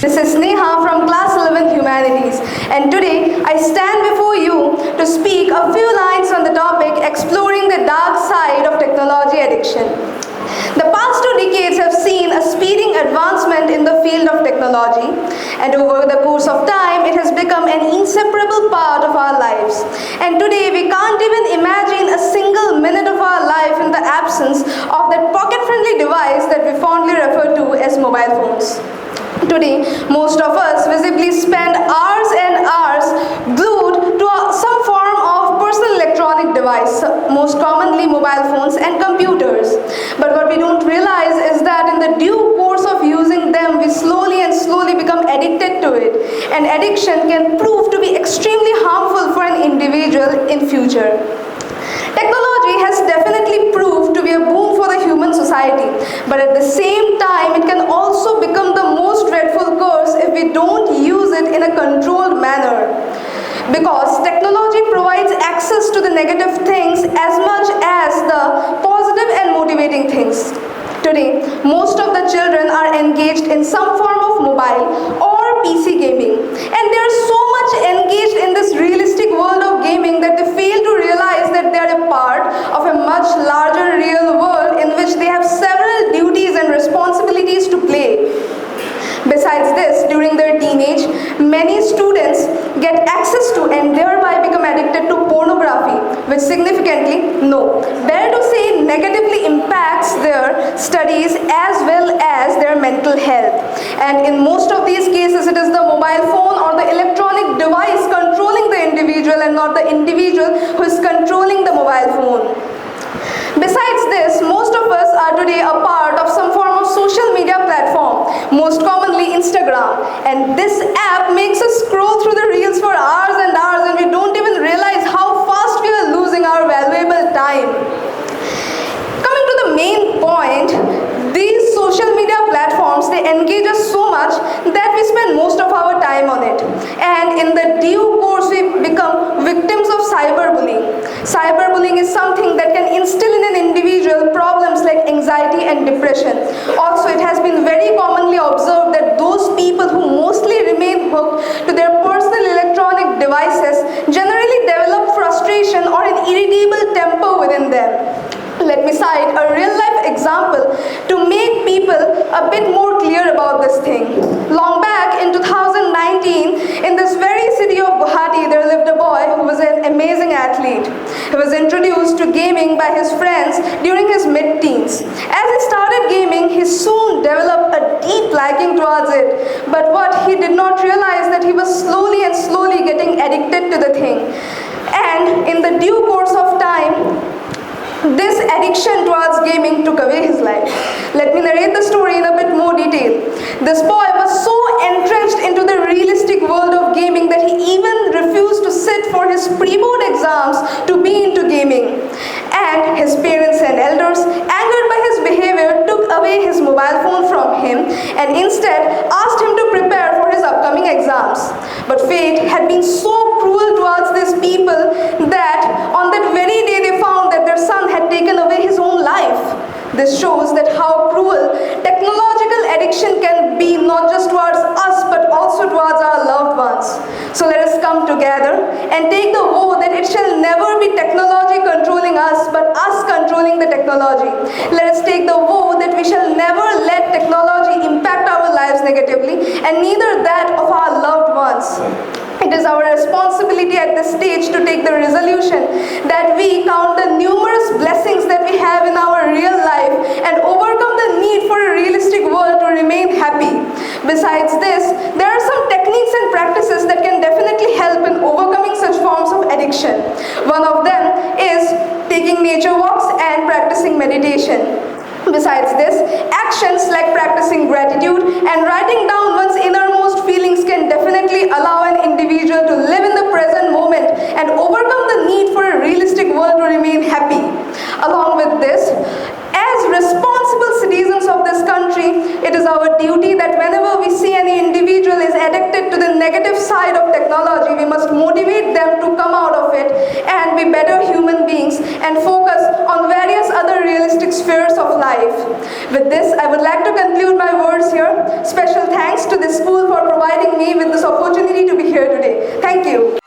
This is Sneha from Class 11 Humanities, and today I stand before you to speak a few lines on the topic exploring the dark side of technology addiction. The past 2 decades have seen a speeding advancement in the field of technology, and over the course of time, it has become an inseparable part of our lives. And today, we can't even imagine a single minute of our life in the absence of that pocket-friendly device that we fondly refer to as mobile phones. Today, most of us visibly spend hours and hours glued to some form of personal electronic device, most commonly mobile phones and computers. But what we don't realize is that in the due course of using them, we slowly become addicted to it. And addiction can prove to be extremely harmful for an individual in future. Technology has definitely proved to be a boom for the human society, but at the same time, it can also become the most dreadful curse if we don't use it in a controlled manner. Because technology provides access to the negative things as much as the positive and motivating things. Today, most of the children are engaged in some form of mobile or PC gaming, and they are so much engaged in this realistic world of gaming that they fail to realize that they are a part of a much larger real world in which they have several duties and responsibilities to play. Besides this, during their teenage, many students get access to and thereby become addicted to pornography, which significantly, better to say, negatively impacts their studies as well as their mental health. And in most of these cases, it is the mobile phone or the electronic device controlling the individual and not the individual who is controlling the mobile phone. Besides this, most of us are today a part of some form of social media platform, most commonly Instagram. And this app makes us scroll through the reels for hours and hours, and we don't even realize how fast we are losing our valuable time. Coming to the main point, these social media platforms, they engage us so much that we spend most of our time on it. And in the due course, we become victims of cyberbullying. Cyberbullying is something that can instill in an individual problems like anxiety and depression. Also, it has been very commonly observed that those people who mostly remain hooked to their personal electronic devices generally develop frustration or an irritable temper within them. Let me cite a real-life example to make people a bit more clear about this thing. Long back in 2019, in this very city of Guwahati, there lived a boy who was an amazing athlete. He was introduced to gaming by his friends during his mid-teens. As he started gaming, he soon developed a deep liking towards it. But what he did not realize that he was slowly getting addicted to the thing. And in the due course of time, this addiction towards gaming took away his life. Let me narrate the story in a bit more detail. This boy was so entrenched into the realistic world of gaming that he even refused to sit for his pre-board exams to be into gaming. And his parents and elders, angered by his behavior, took away his mobile phone from him and instead asked him to prepare for his upcoming exams. But fate had been so cruel towards these people that on that very day they found that their son had taken away his own life. This shows that how cruel technological addiction can be, not just towards us but also towards our loved ones. So let us come together and take the vow that it shall never be technology controlling us but us controlling the technology. Let us take the vow that we shall never let technology impact our lives negatively and neither that of our loved ones. It is our responsibility at this stage to take the resolution that we count the numerous blessings that we have in our real life and overcome the need for a realistic world to remain happy. Besides this, there are some techniques and practices that can definitely help in overcoming such forms of addiction. One of them is taking nature walks and practicing meditation. Besides this, actions like practicing gratitude and writing down one's innermost feelings can definitely allow an individual to live in the present moment and overcome the need for a realistic world to remain happy. Along with this, as responsible citizens of this country, it is our duty that whenever we see any individual is addicted to the negative side of technology, we must motivate them to come out of it and be better human beings and focus on various other realistic spheres of life. With this, I would like to conclude my words here. Special thanks to this school for Thank you.